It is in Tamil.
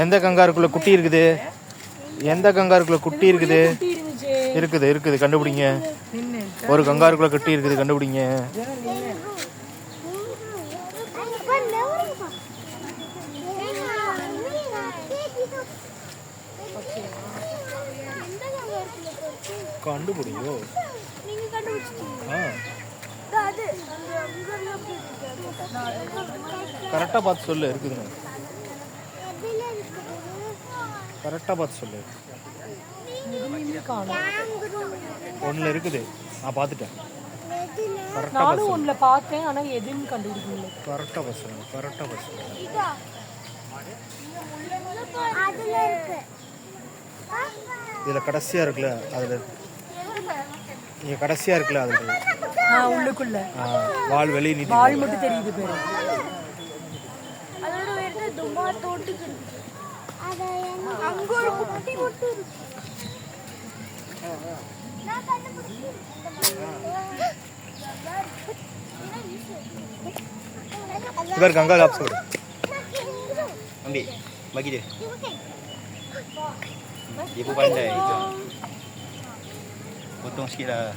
எந்த கங்காருக்குள்ள குட்டி இருக்குது? எந்த கங்காருக்குள்ள குட்டி இருக்குது? இருக்குது இருக்குது, கண்டுபிடிங்க. ஒரு கங்காருக்குள்ள குட்டி இருக்குது, கண்டுபிடிங்க. கண்டுபிடியோ. கரெக்டாக பார்த்து சொல்லு. இருக்குதுங்க, கரெக்டாக பார்த்து சொல்லு. ஒன்றில் இருக்குது, நான் பார்த்துட்டேன். நானும் ஒன்றுல பார்த்தேன், ஆனால் எதுன்னு கண்டுபிடிக்கல. கரெக்டாக பார்த்து சொல்லுங்க, கரெக்டாக பார்த்து சொல்லுங்க. இதில் கடைசியாக இருக்குல்ல, அதில் நீங்கள் கடைசியாக இருக்குல்ல, அதில் உள்ளுக்குள்ள வால் வெளியே நீட்டி, வால் மட்டும் தெரியுது பேரு. ibar gangga lapso ambil bagi dia dia pun pandai potong sikit lah.